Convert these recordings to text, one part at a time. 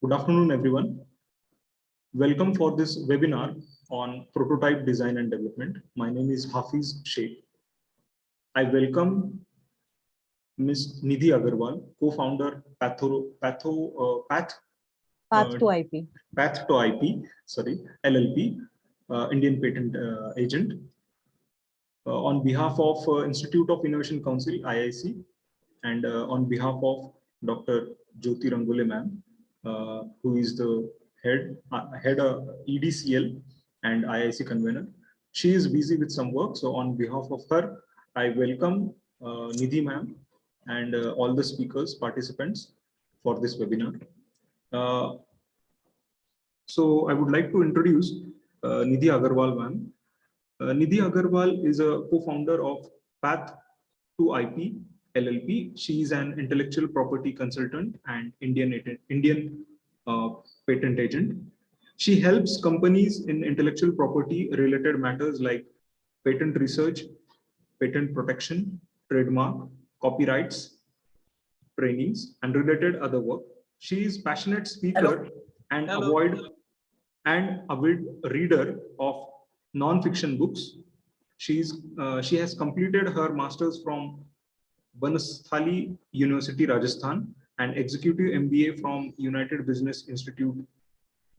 Good afternoon, everyone. Welcome for this webinar on prototype design and development. My name is Hafiz Sheikh. I welcome Ms. Nidhi Agarwal, co-founder Path to IP. Path to IP, sorry, LLP, Indian Patent Agent. On behalf of Institute of Innovation Council, IIC, and on behalf of Dr. Jyoti Rangole ma'am, who is the head EDCL and IIC convener. She is busy with some work, so on behalf of her, I welcome Nidhi ma'am and all the speakers, participants for this webinar. So I would like to introduce Nidhi Agarwal ma'am. Nidhi Agarwal is a co-founder of Path to IP LLP. She is an intellectual property consultant and Indian patent agent. She helps companies in intellectual property related matters like patent research, patent protection, trademark, copyrights, trainings, and related other work. She is passionate speaker and avid reader of non-fiction books. She has completed her master's from Banasthali University, Rajasthan, and executive MBA from United Business Institute,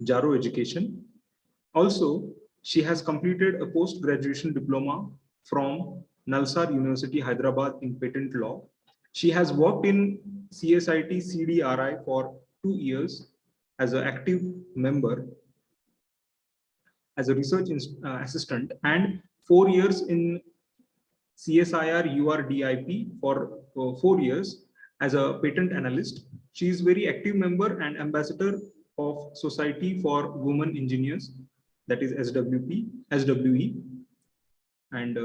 Jaro Education. Also, she has completed a post-graduation diploma from Nalsar University, Hyderabad in patent law. She has worked in CSIT CDRI for 2 years as an active member as a research assistant and 4 years in CSIR URDIP for 4 years as a patent analyst. She is very active member and ambassador of Society for Women Engineers, that is SWE. And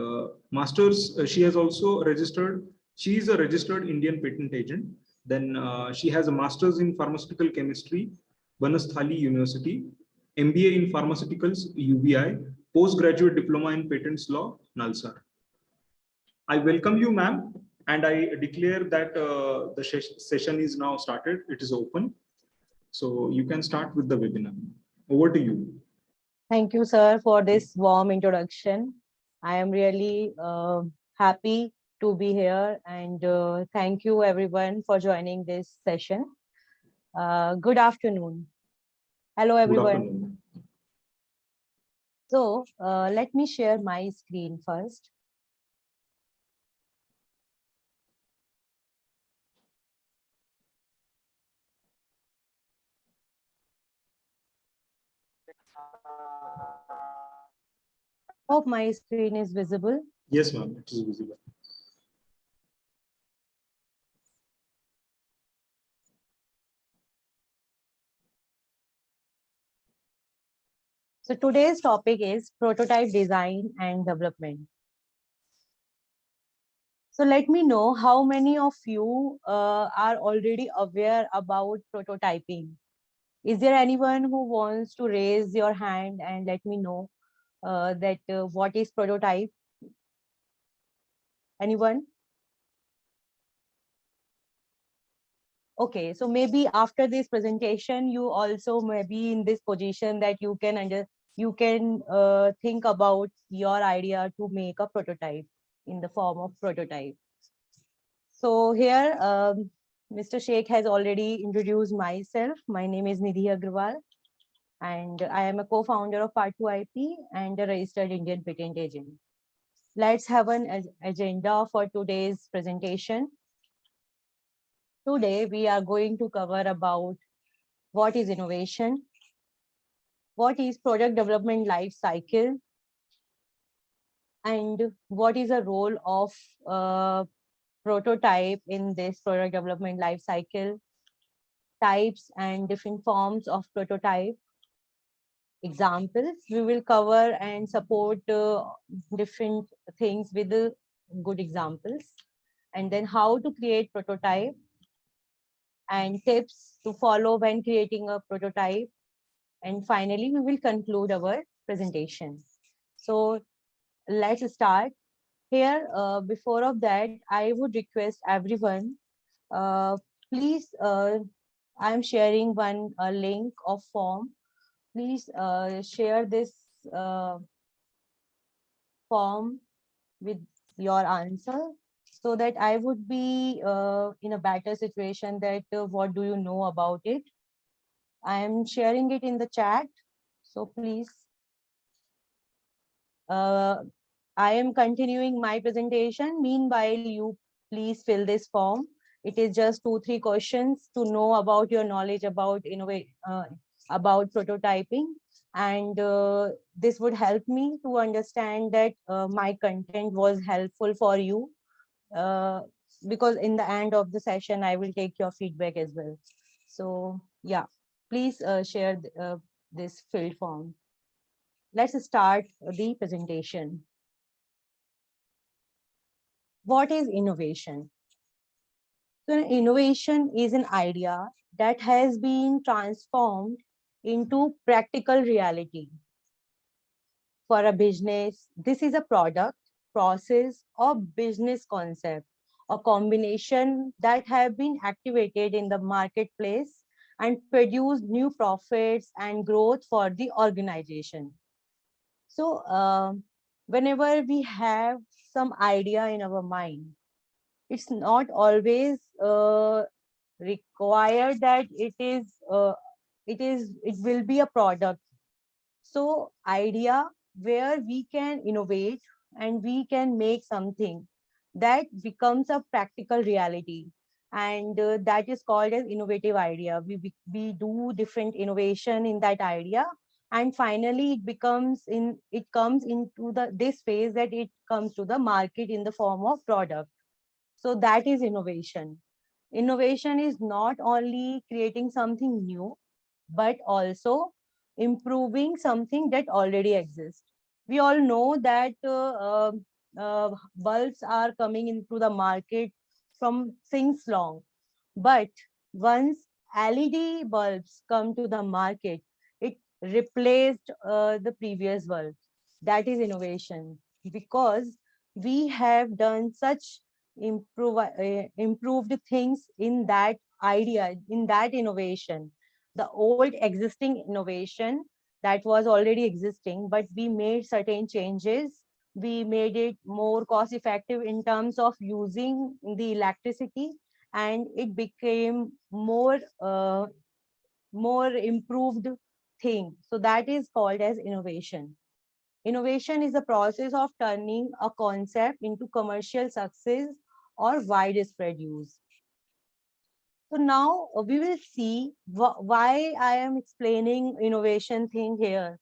masters, she has also registered, she is a registered Indian patent agent. Then she has a master's in pharmaceutical chemistry, Banasthali University, MBA in pharmaceuticals, UBI, postgraduate diploma in patents law, Nalsar. I welcome you, ma'am, and I declare that the session is now started. It is open. So you can start with the webinar. Over to you. Thank you, sir, for this warm introduction. I am really happy to be here, and thank you everyone for joining this session. Good afternoon. Hello, everyone. Good afternoon. So let me share my screen first. Hope my screen is visible. Yes, ma'am, it is visible. So today's topic is prototype design and development. So let me know how many of you are already aware about prototyping. Is there anyone who wants to raise your hand and let me know that what is prototype? Anyone? Okay, so maybe after this presentation, you also may be in this position that you can think about your idea to make a prototype in the form of prototype. So here, Mr. Sheikh has already introduced myself. My name is Nidhi Agarwal, and I am a co-founder of Path to IP and a registered Indian patent agent. Let's have an agenda for today's presentation. Today, we are going to cover about what is innovation, what is product development life cycle, and what is the role of prototype in this product development life cycle, types and different forms of prototype, examples. We will cover and support different things with the good examples, and then how to create prototype and tips to follow when creating a prototype. And finally, we will conclude our presentation. So let's start. Here, before of that, I would request everyone, please, I'm sharing one link of form. Please share this uh, form with your answer so that I would be in a better situation that what do you know about it. I am sharing it in the chat. So please, uh, I am continuing my presentation. Meanwhile, you please fill this form. It is just 2-3 questions to know about your knowledge about about prototyping, and this would help me to understand that my content was helpful for you. Uh, because in the end of the session, I will take your feedback as well. So yeah, please share this filled form. Let's start the presentation. What is innovation? So innovation is an idea that has been transformed into practical reality. For a business, this is a product, process, or business concept, a combination that have been activated in the marketplace and produced new profits and growth for the organization. So whenever we have some idea in our mind, it's not always required that it will be a product. So idea where we can innovate and we can make something that becomes a practical reality, and that is called as innovative idea. We do different innovation in that idea, and finally it comes into the this phase that it comes to the market in the form of product. So that is innovation. Innovation is not only creating something new, but also improving something that already exists. We all know that bulbs are coming into the market from since long, but once LED bulbs come to the market, it replaced the previous bulb. That is innovation, because we have done such improved things in that idea, in that innovation. The old existing innovation that was already existing, but we made certain changes. We made it more cost effective in terms of using the electricity, and it became more improved thing. So that is called as innovation. Innovation is the process of turning a concept into commercial success or widespread use. So now we will see why I am explaining innovation thing here.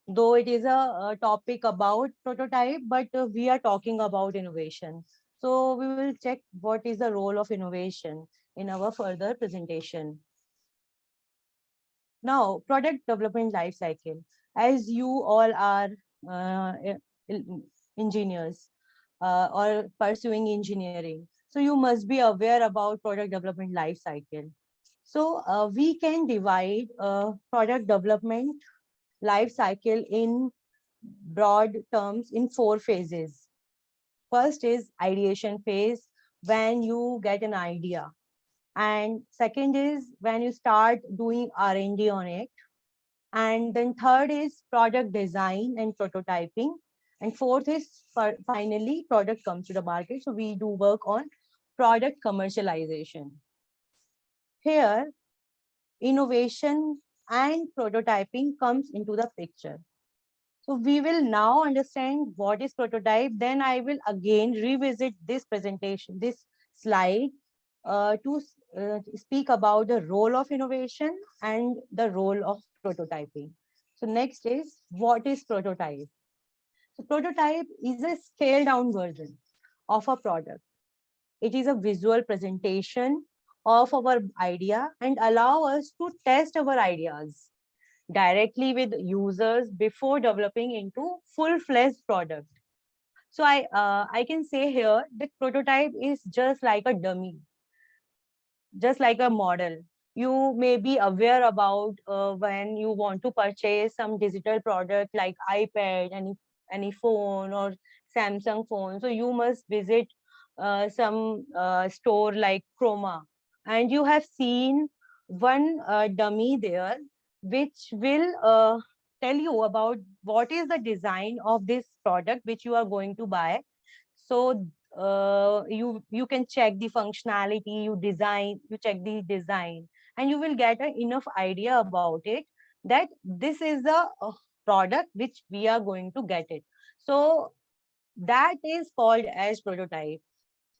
Though it is a topic about prototype, but we are talking about innovation. So we will check what is the role of innovation in our further presentation. Now, product development life cycle. As you all are engineers or pursuing engineering, so you must be aware about product development life cycle. So we can divide product development life cycle in broad terms in 4 phases. First is ideation phase, when you get an idea. And second is when you start doing R&D on it. And then third is product design and prototyping. And fourth is finally product comes to the market. So we do work on product commercialization. Here, innovation and prototyping comes into the picture. So we will now understand what is prototype. Then I will again revisit this presentation, this slide, to speak about the role of innovation and the role of prototyping. So next is, what is prototype? So prototype is a scaled down version of a product. It is a visual presentation of our idea and allow us to test our ideas directly with users before developing into full-fledged product. So I can say here that prototype is just like a dummy, just like a model. You may be aware about when you want to purchase some digital product like iPad, any phone or Samsung phone. So you must visit some store like Chroma, and you have seen one dummy there, which will tell you about what is the design of this product which you are going to buy. So you can check the functionality, you check the design, and you will get enough idea about it, that this is the product which we are going to get it. So that is called as prototype,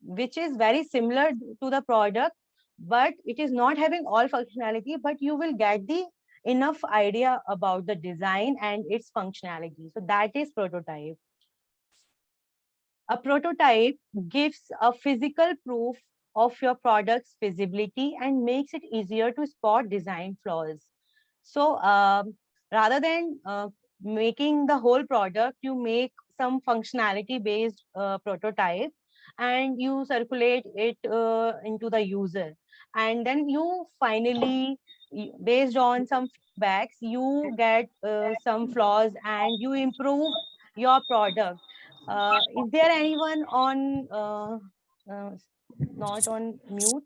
which is very similar to the product, but it is not having all functionality, but you will get the enough idea about the design and its functionality. So that is prototype. A prototype gives a physical proof of your product's feasibility and makes it easier to spot design flaws. So rather than making the whole product, you make some functionality based prototype and you circulate it into the user. And then you finally, based on some feedbacks, you get some flaws and you improve your product. Is there anyone on not on mute?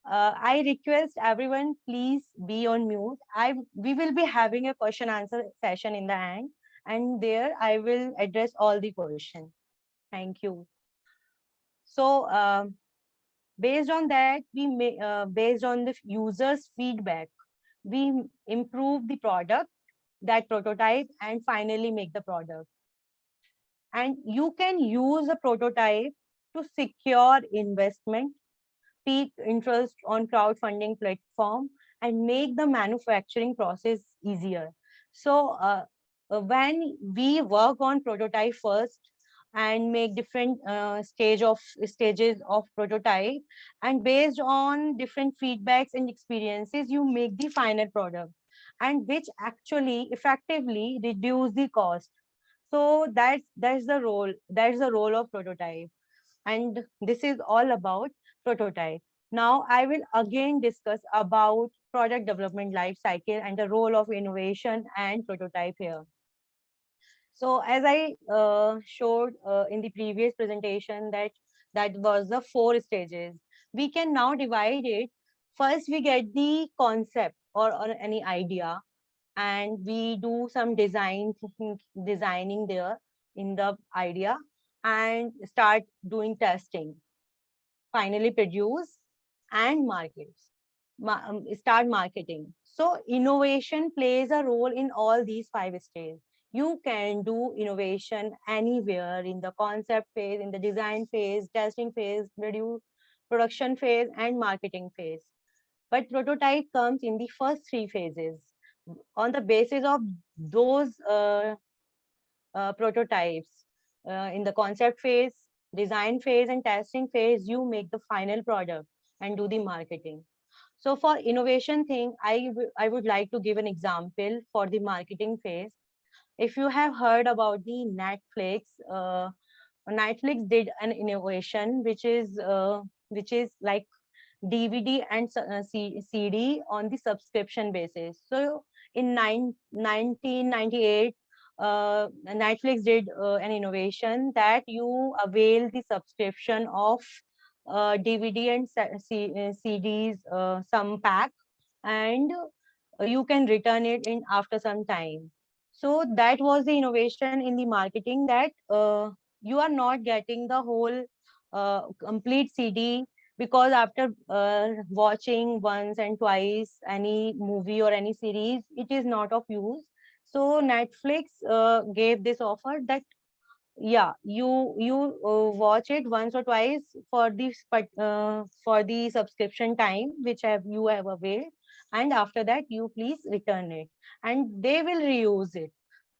I request everyone, please be on mute. We will be having a question answer session in the end, and there I will address all the questions. Thank you. So based on that, based on the users' feedback, we improve the product, that prototype, and finally make the product. And you can use a prototype to secure investment, peak interest on crowdfunding platform, and make the manufacturing process easier. So when we work on prototype first and make different stages of prototype, and based on different feedbacks and experiences, you make the final product, and which actually effectively reduce the cost. So that's the role of prototype, and this is all about prototype. Now I will again discuss about product development life cycle and the role of innovation and prototype here. So as I showed in the previous presentation, that was the 4 stages. We can now divide it. First, we get the concept or any idea, and we do some designing there in the idea, and start doing testing, finally produce and start marketing. So innovation plays a role in all these 5 stages. You can do innovation anywhere, in the concept phase, in the design phase, testing phase, production phase, and marketing phase. But prototype comes in the first 3 phases. On the basis of those prototypes, in the concept phase, design phase, and testing phase, you make the final product and do the marketing. So for innovation thing, I would like to give an example for the marketing phase. If you have heard about the Netflix, Netflix did an innovation which is like DVD and CD on the subscription basis. So in 1998, Netflix did an innovation that you avail the subscription of DVD and CDs, some pack, and you can return it in after some time. So that was the innovation in the marketing, that you are not getting the whole complete CD, because after watching once and twice any movie or any series, it is not of use. So Netflix gave this offer that, yeah, you watch it once or twice for this, but for the subscription time which you have availed, and after that you please return it, and they will reuse it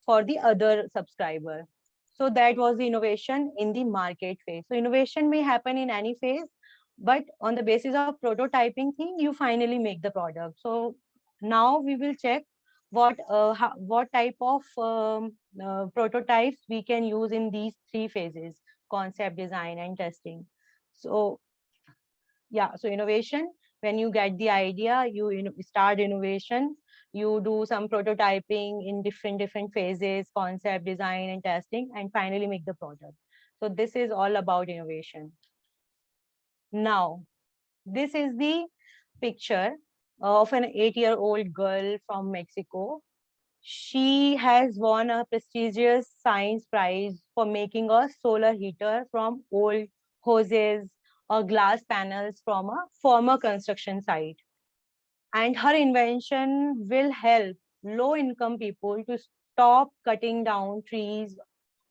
for the other subscriber. So that was the innovation in the market phase. So innovation may happen in any phase, but on the basis of prototyping thing, you finally make the product. So now we will check what type of prototypes we can use in these 3 phases: concept, design, and testing. So yeah, so innovation, when you get the idea, you start innovation, you do some prototyping in different phases: concept, design, and testing, and finally make the product. So this is all about innovation. Now, this is the picture of an 8-year-old girl from Mexico. She has won a prestigious science prize for making a solar heater from old hoses or glass panels from a former construction site. And her invention will help low income people to stop cutting down trees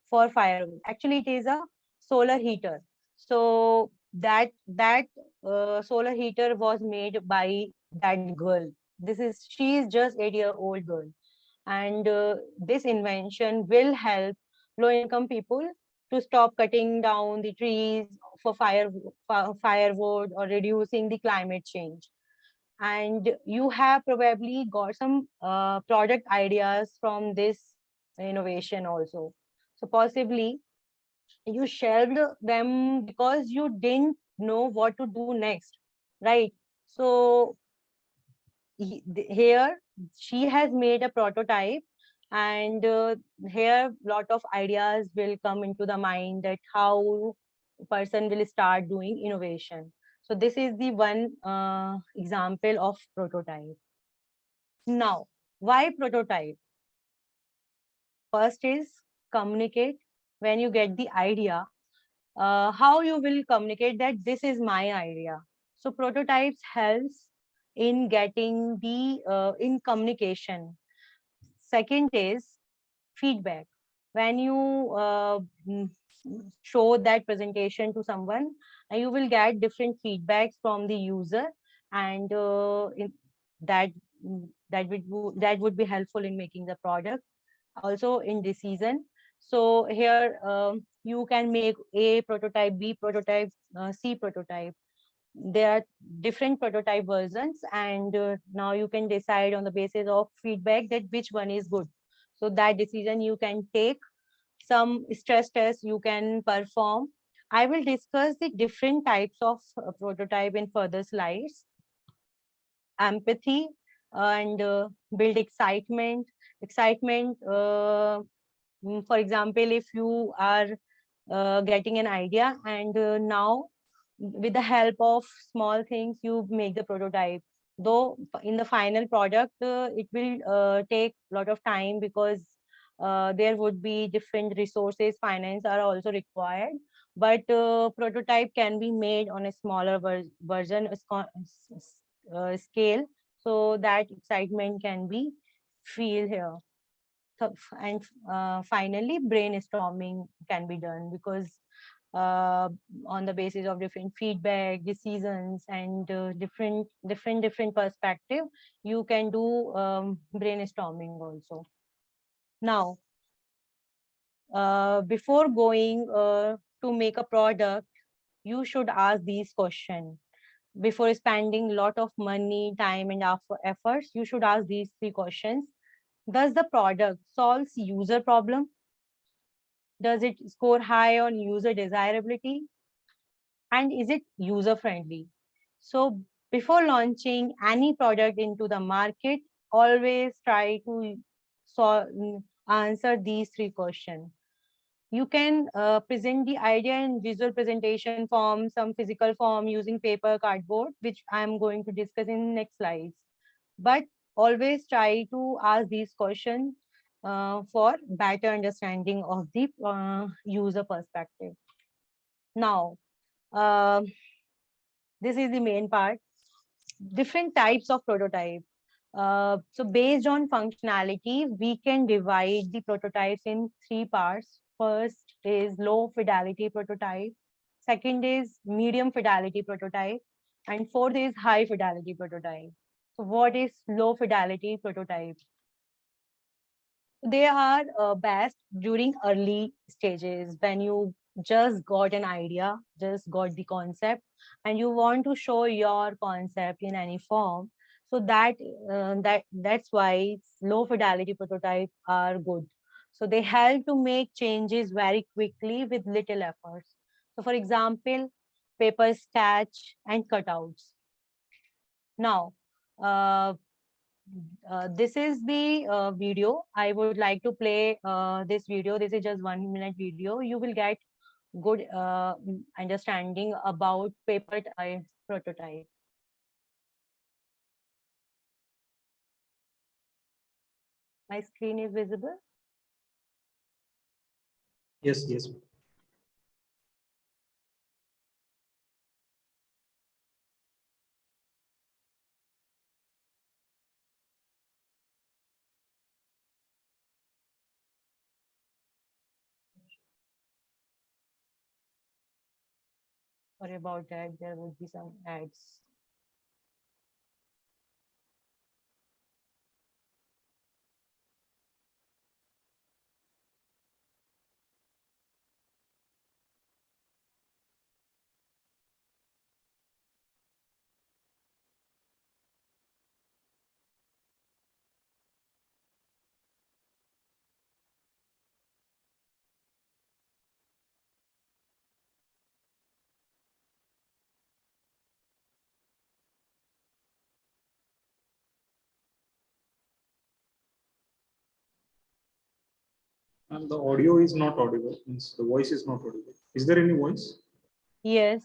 for firewood. Actually, it is a solar heater. So that solar heater was made by that girl. She is just 8-year-old girl, and this invention will help low income people to stop cutting down the trees for firewood or reducing the climate change. And you have probably got some product ideas from this innovation also. So possibly you shelved them because you didn't know what to do next, right? So here she has made a prototype, and here lot of ideas will come into the mind that how person will start doing innovation. So this is the one example of prototype. Now, why prototype? First is communicate. When you get the idea, how you will communicate that this is my idea. So prototypes helps in getting the in communication. Second is feedback. When you mm, show that presentation to someone, you will get different feedbacks from the user, and that that would be helpful in making the product. Also in decision. So here you can make A prototype, B prototype, C prototype. There are different prototype versions, and now you can decide on the basis of feedback that which one is good. So that decision you can take. Some stress tests you can perform. I will discuss the different types of prototype in further slides. Empathy and build excitement. Excitement, for example, if you are getting an idea, and now with the help of small things you make the prototype, though in the final product it will take a lot of time, because there would be different resources, finance are also required. But prototype can be made on a smaller version scale, so that excitement can be feel here. So, and finally brainstorming can be done, because uh, on the basis of different feedback, decisions, and different perspective, you can do brainstorming also. Now, before going to make a product, you should ask these questions. Before spending a lot of money, time, and efforts, you should ask these three questions. Does the product solves user problem? Does it score high on user desirability? And is it user friendly? So before launching any product into the market, always try to answer these three questions. You can present the idea in visual presentation form, some physical form using paper, cardboard, which I'm going to discuss in next slides. But always try to ask these questions for better understanding of the user perspective. Now, uh, this is the main part. Different types of prototype. So based on functionality, we can divide the prototypes in three parts. First is low fidelity prototype. Second is medium fidelity prototype. And fourth is high fidelity prototype. So what is low fidelity prototype? They are best during early stages, when you just got an idea, just got the concept, and you want to show your concept in any form. So that's why low fidelity prototypes are good. So they help to make changes very quickly with little efforts. So for example, paper sketch and cutouts. Now, uh, this is the video. I would like to play this video. This is just 1 minute video. You will get good understanding about paper prototype. My screen is visible. Yes, yes. Sorry about that. There would be some ads. And the audio is not audible, means the voice is not audible. Is there any voice? Yes,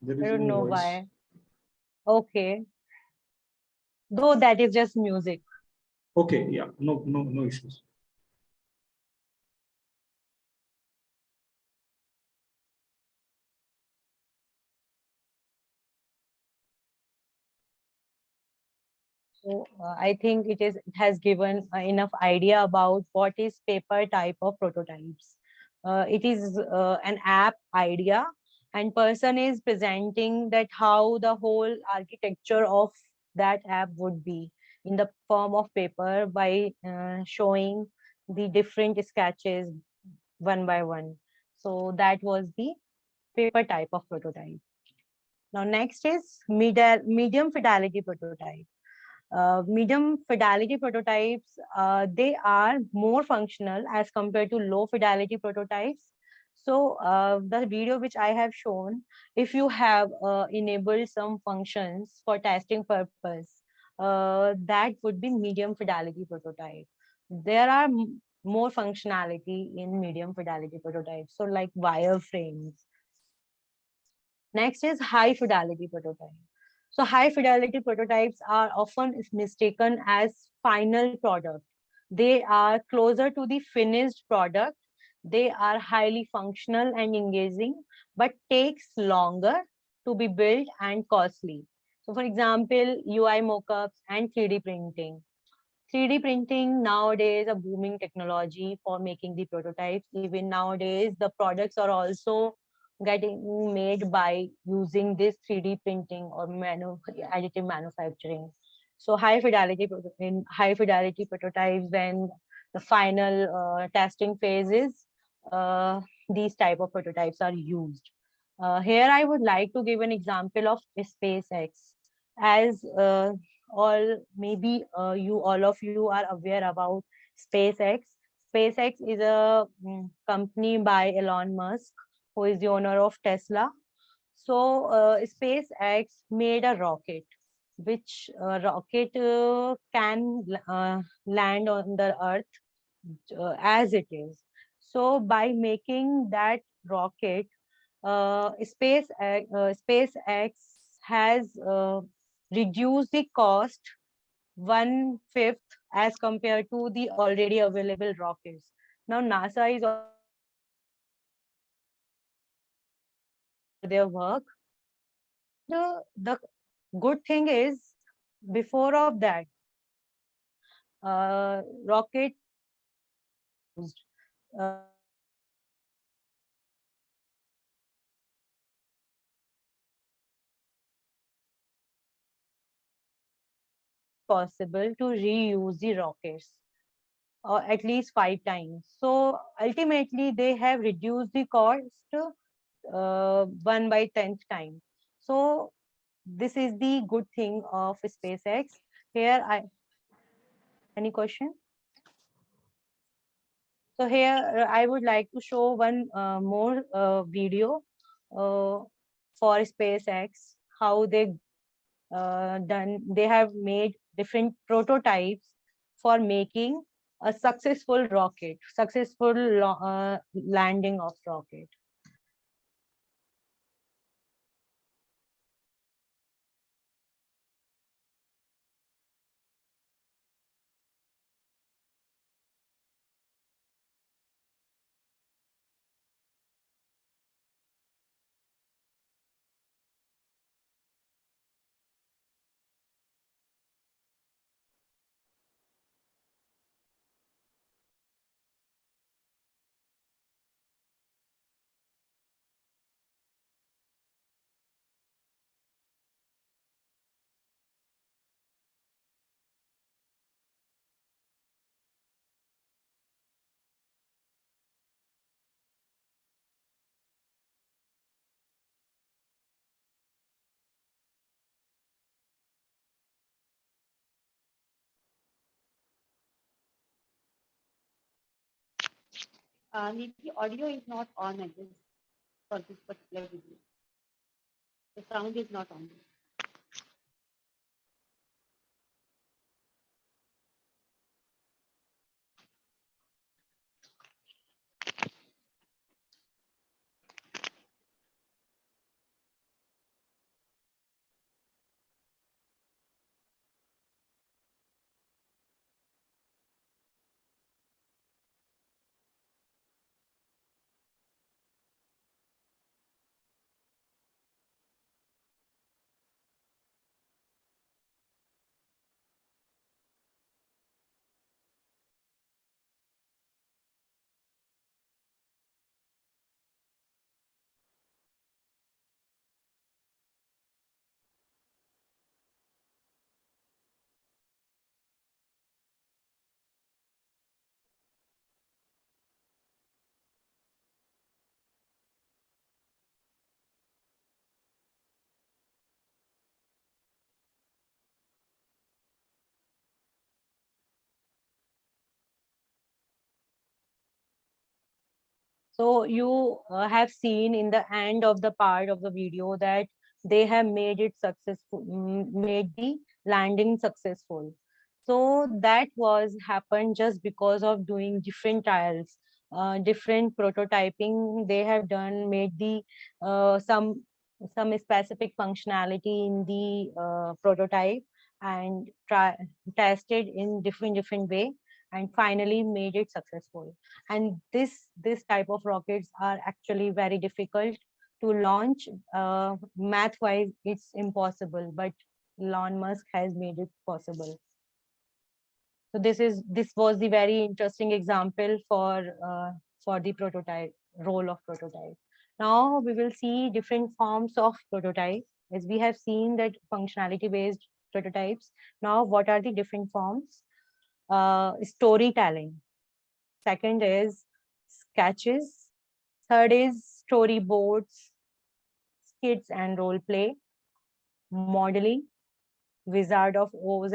There I is don't no know voice. why. Okay. Though that is just music. Okay, yeah, no issues. So I think it has given enough idea about what is paper type of prototypes. It is an app idea, and person is presenting that how the whole architecture of that app would be in the form of paper by showing the different sketches one by one. So that was the paper type of prototype. Now next is medium fidelity prototype. Medium fidelity prototypes, they are more functional as compared to low fidelity prototypes. So the video which I have shown, if you have enabled some functions for testing purpose, that would be medium fidelity prototype. There are more functionality in medium fidelity prototypes. So like wireframes. Next is high fidelity prototype. So high fidelity prototypes are often mistaken as final product. They are closer to the finished product. They are highly functional and engaging, but takes longer to be built and costly. So for example, UI mockups and 3D printing. 3D printing nowadays a booming technology for making the prototypes. Even nowadays, the products are also getting made by using this 3D printing or additive manufacturing. So in high fidelity prototypes, when the final testing phases, uh, these type of prototypes are used. Here, I would like to give an example of SpaceX. As all of you are aware about SpaceX. SpaceX is a company by Elon Musk, who is the owner of Tesla. So SpaceX made a rocket, which rocket can land on the Earth as it is. So by making that rocket, SpaceX has reduced the cost one fifth as compared to the already available rockets. Now NASA is their work. The good thing is before of that, rocket used. Uh, Possible to reuse the rockets or at least 5 times. So ultimately, they have reduced the cost 1/10th time. So this is the good thing of SpaceX. Here, any question? So here, I would like to show one more video uh, for SpaceX, how they have made different prototypes for making a successful landing of rocket. Nidhi, audio is not on at this for this particular video. The sound is not on. So you have seen in the end of the part of the video that they have made it successful, made the landing successful. So that was happened just because of doing different trials, different prototyping they have done, made the some specific functionality in the prototype and tested in different way and finally made it successful. And this type of rockets are actually very difficult to launch. Math wise it's impossible, but Elon Musk has made it possible. So this was the very interesting example for the prototype, role of prototype. Now we will see different forms of prototype. As we have seen that functionality based prototypes, now what are the different forms? Storytelling. Second is sketches. Third is storyboards, skits and role play, modeling, Wizard of Oz,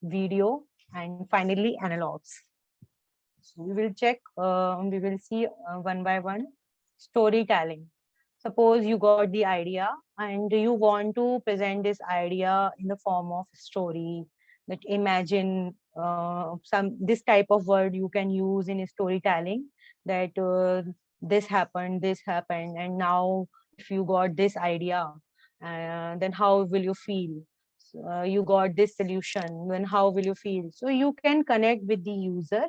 video, and finally analogs. So we will check, we will see one by one. Storytelling. Suppose you got the idea and you want to present this idea in the form of story. That imagine some this type of word you can use in storytelling, that this happened, and now if you got this idea, then how will you feel? You got this solution, then how will you feel? So you can connect with the user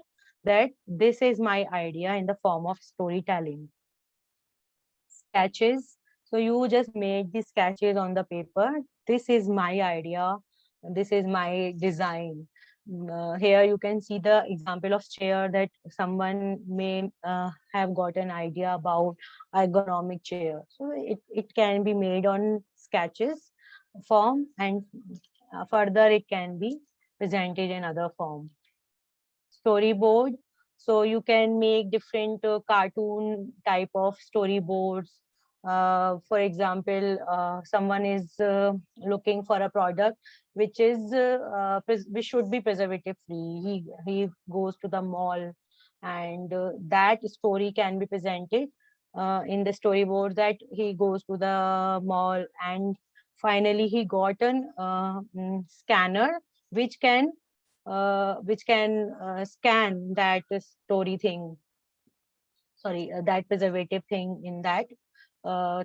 that this is my idea in the form of storytelling. Sketches. So you just make the sketches on the paper. This is my idea. This is my design. Here you can see the example of chair that someone may have got an idea about ergonomic chair. So it can be made on sketches form, and further it can be presented in other form. Storyboard. So you can make different cartoon type of storyboards. For example, someone is looking for a product which is which should be preservative free. He goes to the mall, and that story can be presented in the storyboard, that he goes to the mall and finally he got an scanner which can scan that story thing, sorry, that preservative thing in that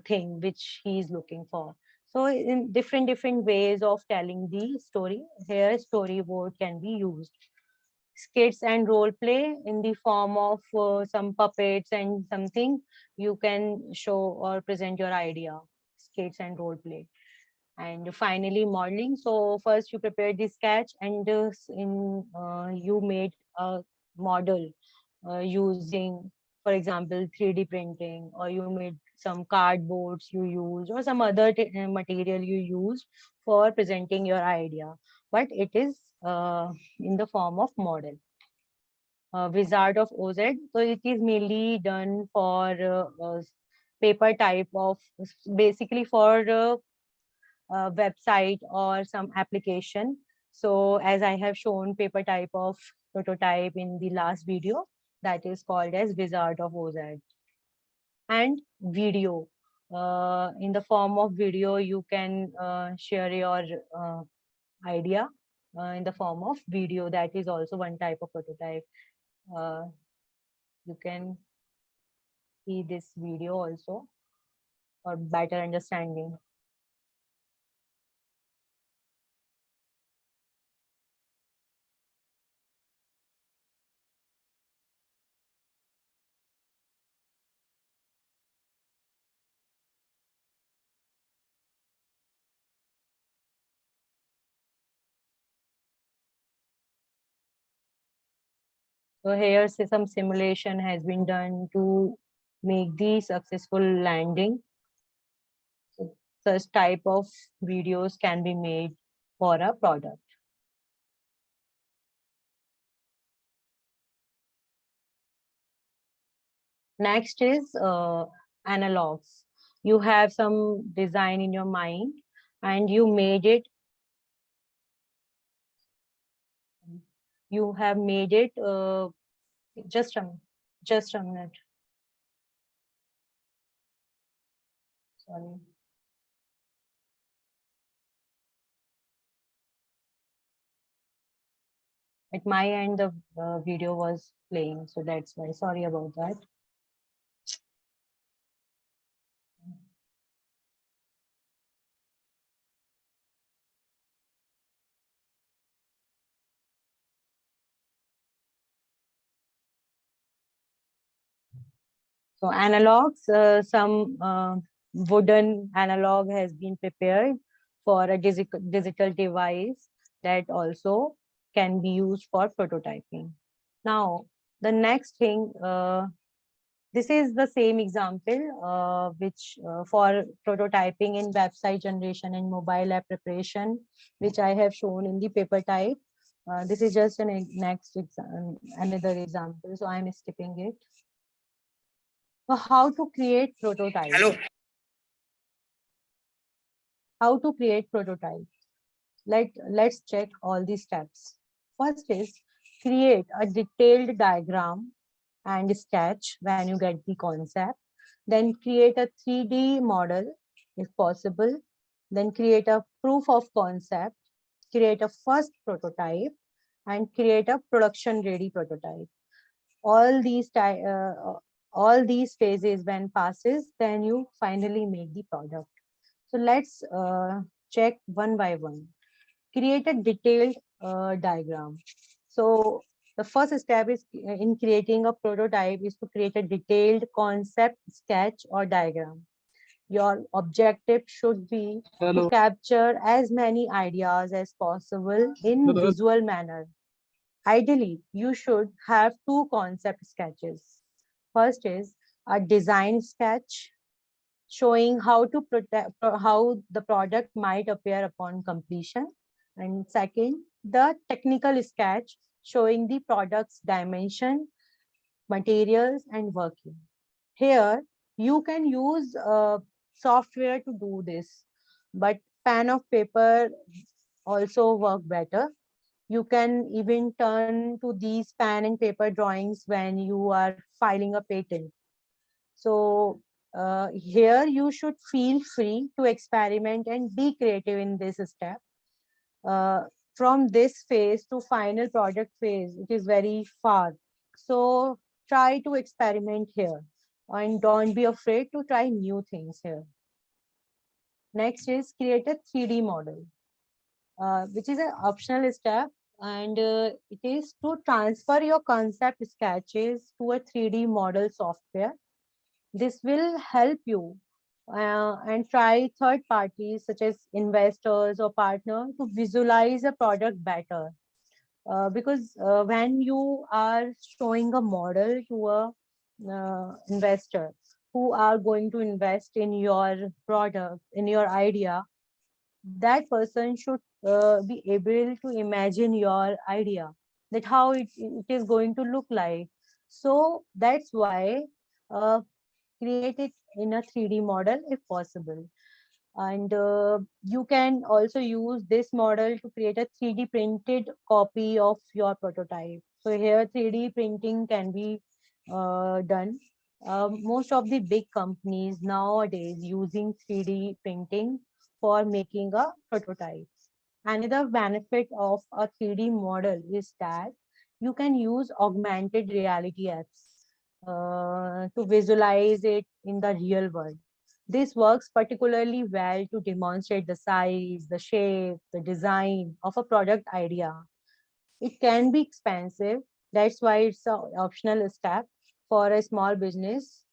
thing which he is looking for. So in different ways of telling the story, here storyboard can be used. Skits and role play in the form of some puppets and something, you can show or present your idea. Skits and role play. And finally modeling. So first you prepared the sketch, and you made a model using, for example, 3D printing, or you made some cardboards you used, or some other material you used for presenting your idea, but it is in the form of model. Wizard of Oz. So it is mainly done for paper type of, basically for website or some application. So as I have shown paper type of prototype in the last video, that is called as Wizard of Oz. And video. In the form of video, you can share your idea in the form of video. That is also one type of prototype. You can see this video also for better understanding. So here some simulation has been done to make the successful landing. So such type of videos can be made for a product. Next is analogs. You have some design in your mind and you made it. You have made it. Just a minute. Sorry. At my end, the video was playing, so that's why. Sorry about that. So analogs, some wooden analog has been prepared for a digital device that also can be used for prototyping. Now, the next thing, this is the same example, which for prototyping in website generation and mobile app preparation, which I have shown in the paper type. This is just another example, so I'm skipping it. So how to create prototype? Hello. How to create prototype? Let's check all these steps. First is create a detailed diagram and sketch when you get the concept. Then create a 3D model if possible. Then create a proof of concept. Create a first prototype and create a production ready prototype. All these phases when passes, then you finally make the product. So let's check one by one. Create a detailed diagram. So the first step is in creating a prototype is to create a detailed concept sketch or diagram. Your objective should be to capture as many ideas as possible in visual manner. Ideally, you should have two concept sketches. First is a design sketch showing how how the product might appear upon completion. And second, the technical sketch showing the product's dimension, materials, and working. Here, you can use software to do this, but pen of paper also work better. You can even turn to these pen and paper drawings when you are filing a patent. So here you should feel free to experiment and be creative in this step. From this phase to final product phase, it is very far. So try to experiment here and don't be afraid to try new things here. Next is create a 3D model, which is an optional step. And it is to transfer your concept sketches to a 3D model software. This will help you and try third parties such as investors or partners to visualize a product better. Because when you are showing a model to a investor who are going to invest in your product, in your idea, that person should be able to imagine your idea, that how it is going to look like. So that's why create it in a 3D model if possible. And you can also use this model to create a 3D printed copy of your prototype. So here 3D printing can be done. Most of the big companies nowadays using 3D printing for making a prototype. Another benefit of a 3D model is that you can use augmented reality apps to visualize it in the real world. This works particularly well to demonstrate the size, the shape, the design of a product idea. It can be expensive. That's why it's an optional step for a small business,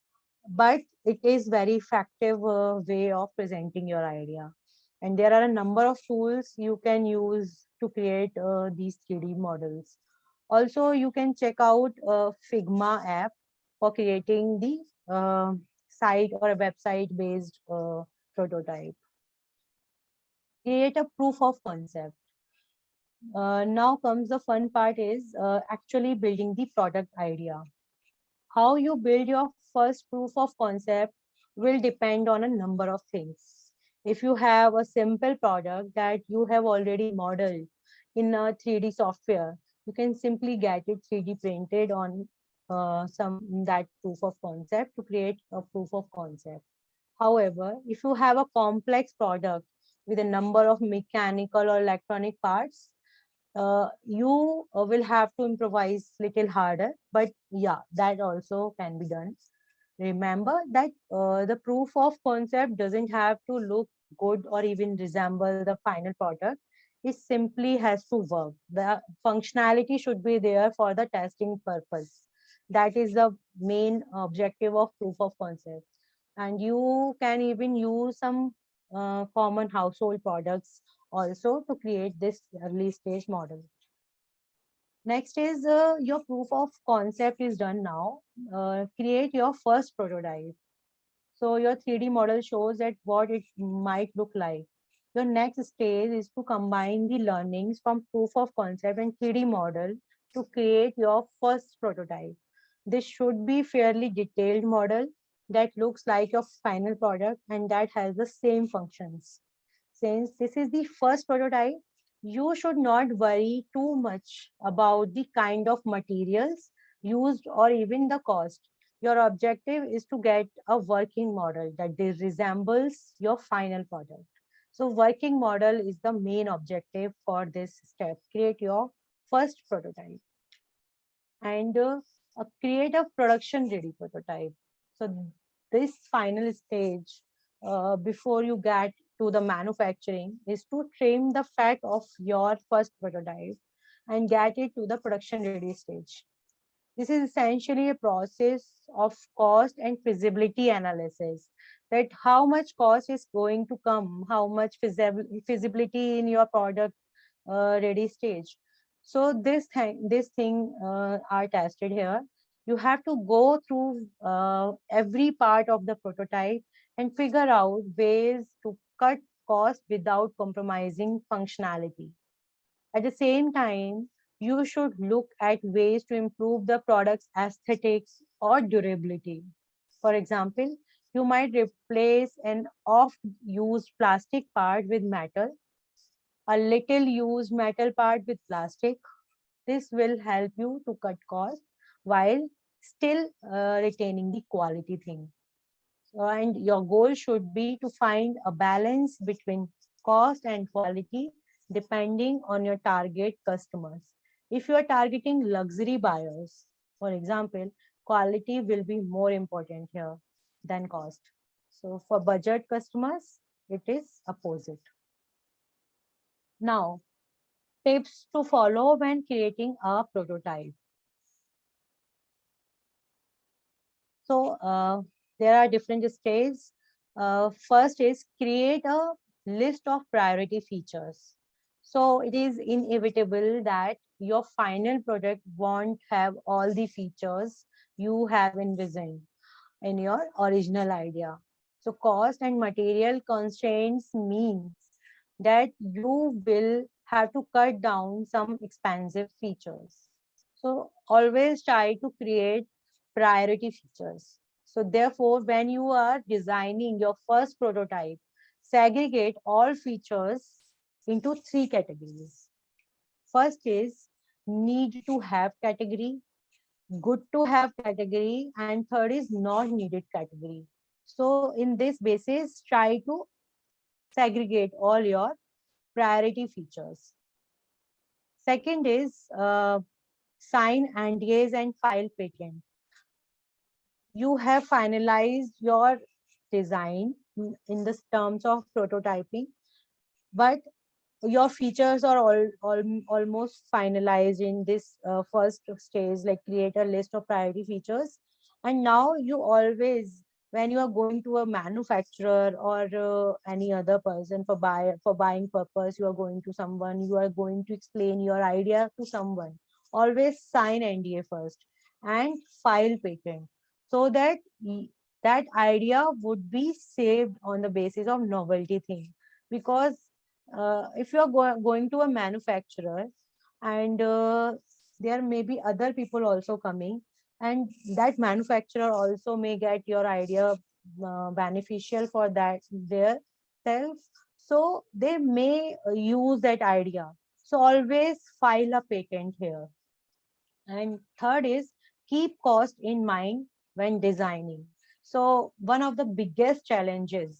but it is very effective way of presenting your idea. And there are a number of tools you can use to create these 3D models. Also, you can check out Figma app for creating the site or a website based prototype. Create a proof of concept. Now comes the fun part is actually building the product idea. How you build your first proof of concept will depend on a number of things. If you have a simple product that you have already modeled in a 3D software, you can simply get it 3D printed on some that proof of concept to create a proof of concept. However, if you have a complex product with a number of mechanical or electronic parts, you will have to improvise little harder, but yeah, that also can be done. Remember that the proof of concept doesn't have to look good or even resemble the final product. It simply has to work. The functionality should be there for the testing purpose. That is the main objective of proof of concept. And you can even use some common household products also to create this early stage model. Next is your proof of concept is done now. Create your first prototype. So your 3D model shows that what it might look like. Your next stage is to combine the learnings from proof of concept and 3D model to create your first prototype. This should be fairly detailed model that looks like your final product and that has the same functions. Since this is the first prototype, you should not worry too much about the kind of materials used or even the cost. Your objective is to get a working model that resembles your final product. So working model is the main objective for this step. Create your first prototype and create a production ready prototype. So this final stage before you get to the manufacturing is to trim the fat of your first prototype and get it to the production ready stage. This is essentially a process of cost and feasibility analysis, that how much cost is going to come, how much feasibility in your product ready stage. So this thing are tested here. You have to go through every part of the prototype and figure out ways to cut cost without compromising functionality. At the same time, you should look at ways to improve the product's aesthetics or durability. For example, you might replace an oft-used plastic part with metal, a little used metal part with plastic. This will help you to cut cost while still retaining the quality thing. And your goal should be to find a balance between cost and quality depending on your target customers. If you are targeting luxury buyers, for example, quality will be more important here than cost. So for budget customers, it is opposite. Now, tips to follow when creating a prototype. So there are different stages. First is create a list of priority features. So it is inevitable that your final product won't have all the features you have envisioned in your original idea. So cost and material constraints means that you will have to cut down some expensive features. So always try to create priority features. So therefore, when you are designing your first prototype, segregate all features into three categories. First is need to have category. good to have category, and third is not needed category. So in this basis, try to segregate all your priority features. Second is sign NDAs and file patent. You have finalized your design in the terms of prototyping, but your features are almost finalized in this first stage, like create a list of priority features. And now you always, when you are going to a manufacturer or any other person for buying purpose, you are going to someone, you are going to explain your idea to someone, always sign NDA first and file patent, so that that idea would be saved on the basis of novelty thing. Because if you're going to a manufacturer, and there may be other people also coming, and that manufacturer also may get your idea beneficial for that their self, so they may use that idea. So always file a patent here. And third is keep cost in mind when designing. So one of the biggest challenges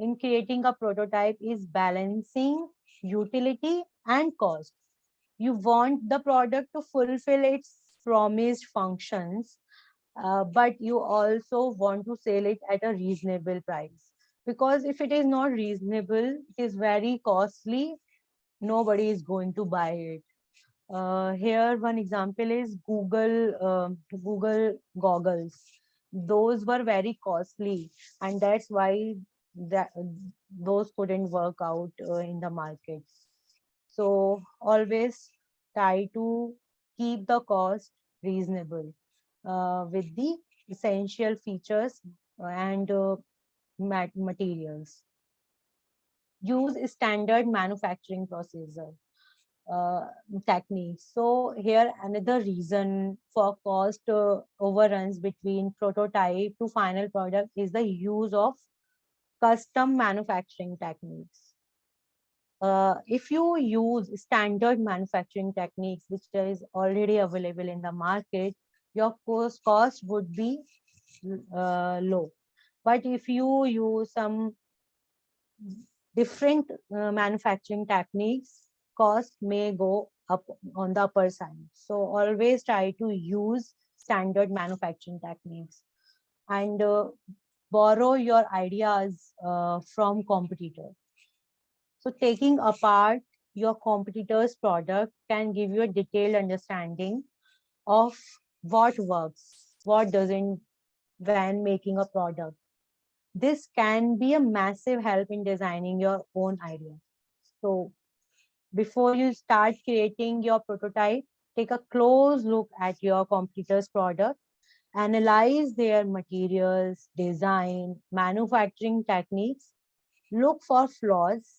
in creating a prototype is balancing utility and cost. You want the product to fulfill its promised functions, but you also want to sell it at a reasonable price. Because if it is not reasonable, it is very costly, nobody is going to buy it. Here, one example is Google goggles. Those were very costly, and that's why that those couldn't work out in the market. So always try to keep the cost reasonable with the essential features and materials. Use standard manufacturing procedure uh, techniques. So here another reason for cost overruns between prototype to final product is the use of custom manufacturing techniques. If you use standard manufacturing techniques, which is already available in the market, your cost would be low. But if you use some different manufacturing techniques, cost may go up on the upper side. So always try to use standard manufacturing techniques, and borrow your ideas from competitors. So taking apart your competitor's product can give you a detailed understanding of what works, what doesn't when making a product. This can be a massive help in designing your own idea. So before you start creating your prototype, take a close look at your competitor's product, analyze their materials, design, manufacturing techniques, look for flaws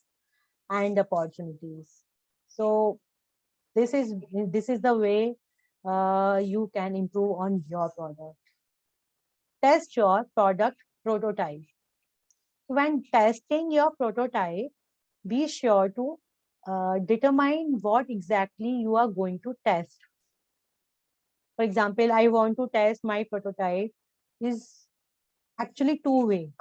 and opportunities. So this is the way you can improve on your product. Test your product prototype. When testing your prototype, be sure to determine what exactly you are going to test. For example, I want to test my prototype is actually too vague.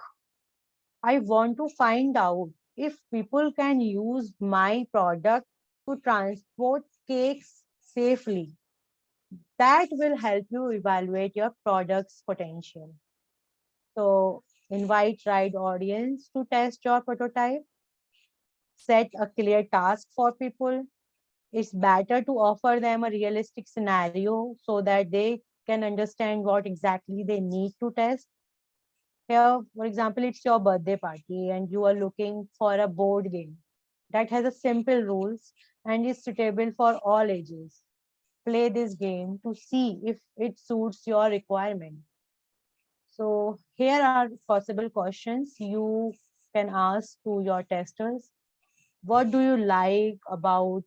I want to find out if people can use my product to transport cakes safely. That will help you evaluate your product's potential. So invite right audience to test your prototype, set a clear task for people. It's better to offer them a realistic scenario so that they can understand what exactly they need to test. Here, for example, it's your birthday party and you are looking for a board game that has a simple rules and is suitable for all ages. Play this game to see if it suits your requirement. So here are possible questions you can ask to your testers. What do you like about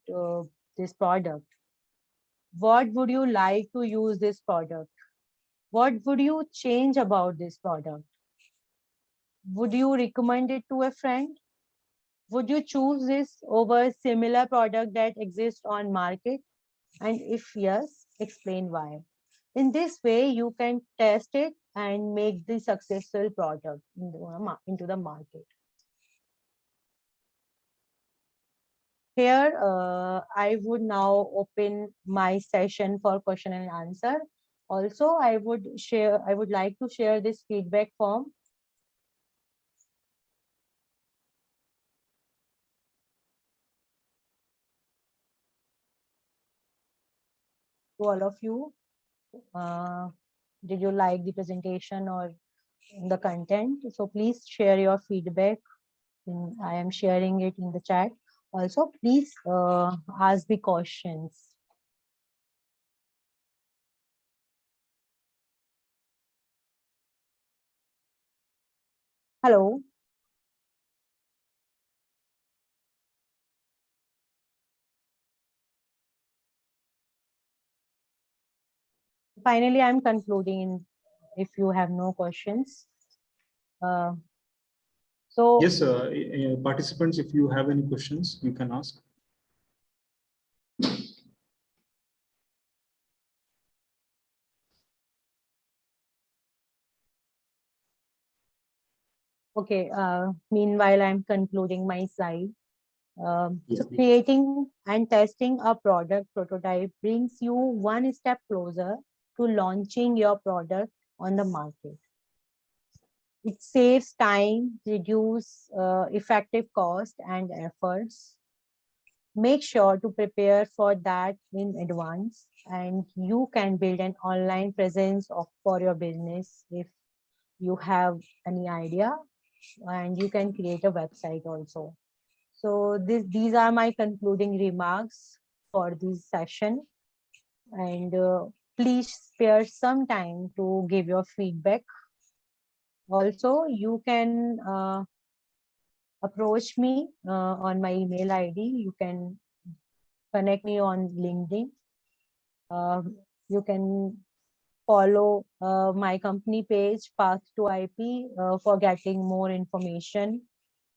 this product? What would you like to use this product? What would you change about this product? Would you recommend it to a friend? Would you choose this over a similar product that exists on market? And if yes, explain why. In this way, you can test it and make the successful product into the market. Here, I would now open my session for question and answer. Also, I would like to share this feedback form. To all of you. Did you like the presentation or the content? So please share your feedback. I am sharing it in the chat. Also, please ask the questions. Hello. Finally, I'm concluding if you have no questions. So Yes, participants, if you have any questions, you can ask. okay, meanwhile, I'm concluding my slide. So Yeah. creating and testing a product prototype brings you one step closer to launching your product on the market. It saves time, reduce effective cost and efforts. Make sure to prepare for that in advance, and you can build an online presence for your business if you have any idea, and you can create a website also. So these are my concluding remarks for this session, and please spare some time to give your feedback. Also, you can approach me on my email ID. You can connect me on LinkedIn. You can follow my company page, Path to IP, for getting more information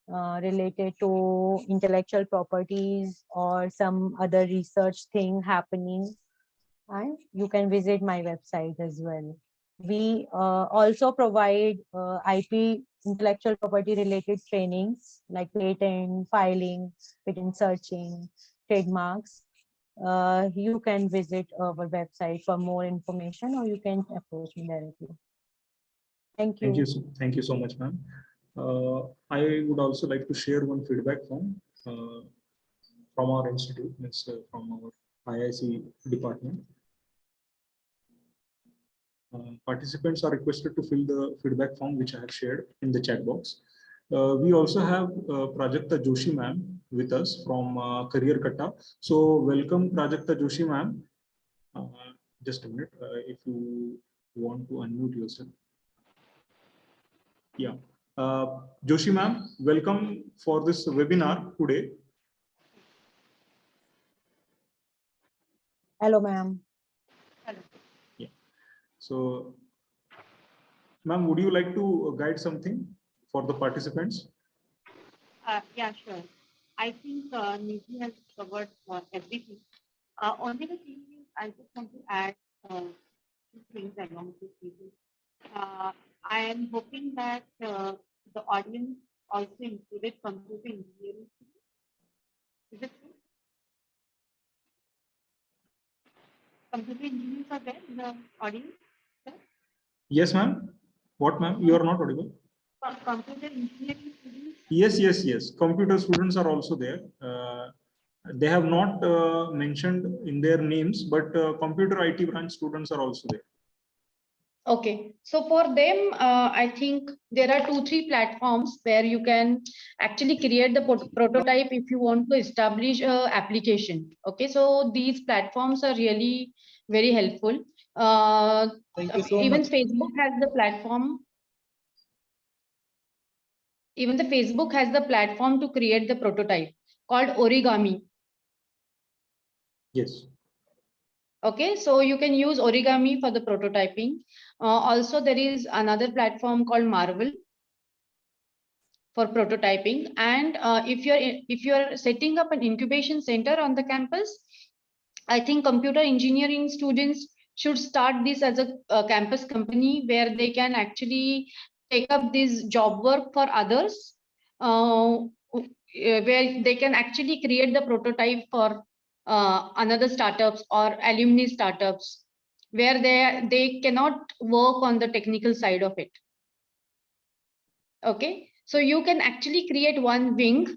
related to intellectual properties or some other research thing happening. And you can visit my website as well. We also provide IP intellectual property related trainings like patent filing, patent searching, trademarks. You can visit our website for more information, or you can approach me directly. Thank you. Thank you so much, ma'am. I would also like to share one feedback form from our institute, from our IIC department. Participants are requested to fill the feedback form which I have shared in the chat box. We also have Prajakta Joshi ma'am with us from Career Katta. So welcome Prajakta Joshi ma'am. Just a minute, if you want to unmute yourself. Yeah. Joshi ma'am, welcome for this webinar today. Hello, ma'am. Hello. Yeah. So, ma'am, would you like to guide something for the participants? Yeah, sure. I think Nidhi has covered everything. Only the thing is, I just want to add two things along with Nidhi. I am hoping that the audience also included computer engineering. Is it true? Computer engineers are there in the audience? Sir? Yes, ma'am. What, ma'am? You are not audible. Computer engineering students? Yes. Computer students are also there. They have not mentioned in their names, but computer IT branch students are also there. Okay, so for them, I think there are 2-3 platforms where you can actually create the prototype if you want to establish a application. Okay, so these platforms are really very helpful. Thank you so even much. Facebook has the platform. Even the Facebook has the platform to create the prototype called Origami. Yes. Okay, so you can use Origami for the prototyping. Also, there is another platform called Marvel for prototyping. And if you're setting up an incubation center on the campus, I think computer engineering students should start this as a campus company where they can actually take up this job work for others, where they can actually create the prototype for another startups or alumni startups, where they cannot work on the technical side of it. Okay, so you can actually create one wing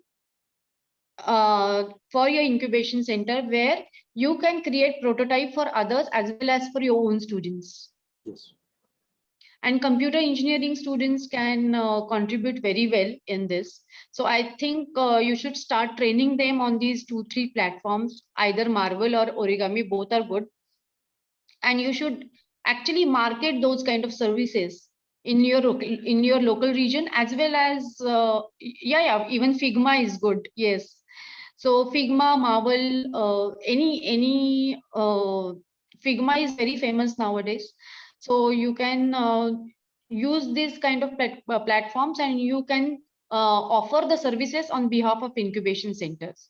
for your incubation center where you can create prototype for others as well as for your own students. Yes. And computer engineering students can contribute very well in this. So I think you should start training them on these 2-3 platforms, either Marvel or Origami, both are good. And you should actually market those kind of services in your local region, as well as even Figma is good. Yes, so Figma, Marvel, any Figma is very famous nowadays. So you can use this kind of platforms, and you can offer the services on behalf of incubation centers.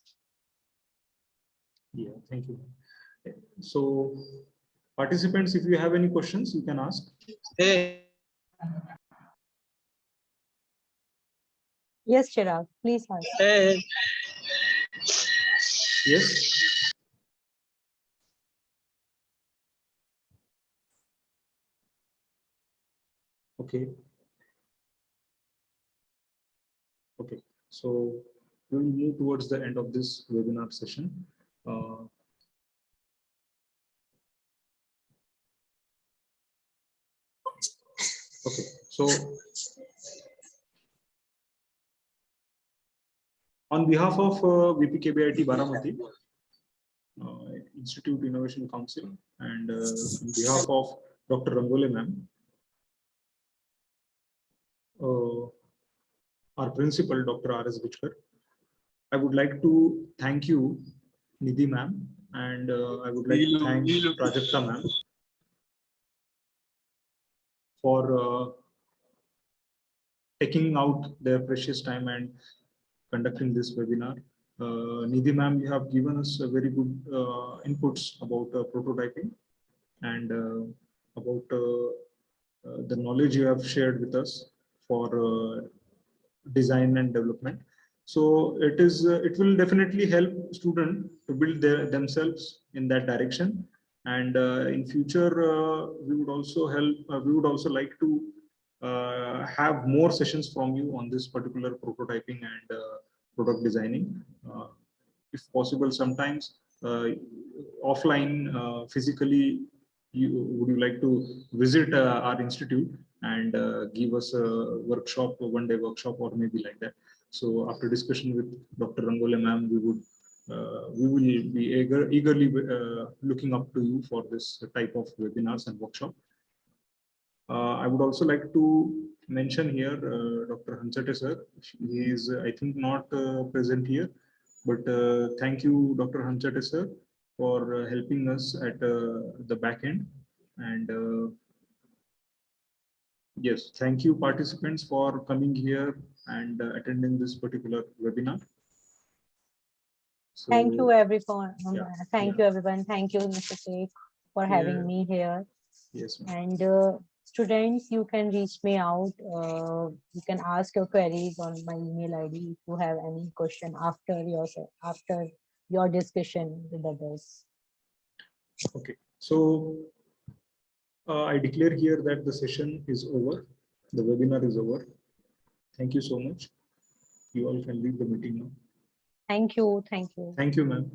Yeah, thank you. So participants, if you have any questions, you can ask. Yes, Chirag, please ask. Yes. Okay. Okay. So we'll move towards the end of this webinar session. Okay. So on behalf of VPKBIT Baramati, Institute Innovation Council, and on behalf of Dr. Rangole ma'am, our principal, Dr. R.S. Bichkar, I would like to thank you, Nidhi ma'am, and I would like to thank Prajakta ma'am for taking out their precious time and conducting this webinar. Nidhi ma'am, you have given us a very good inputs about prototyping and about the knowledge you have shared with us for design and development. So it will definitely help students to build themselves in that direction. And in future, we would also like to have more sessions from you on this particular prototyping and product designing. If possible, sometimes offline, physically, would you like to visit our institute and give us a workshop, a one-day workshop, or maybe like that. So after discussion with Dr. Rangole ma'am, we will be eagerly looking up to you for this type of webinars and workshop. I would also like to mention here Dr. Hansate sir. He is, I think, not present here, but thank you, Dr. Hansate sir, for helping us at the back end. And yes, thank you, participants, for coming here and attending this particular webinar. So, Thank you, everyone. yeah. You, everyone. Thank you, Mr. Sheikh, for having me here. Yes, and students, you can reach me out. You can ask your queries on my email ID if you have any question after your discussion with others. okay. So I declare here that the session is over. The webinar is over. Thank you so much. You all can leave the meeting now. Thank you. Thank you. Thank you, ma'am.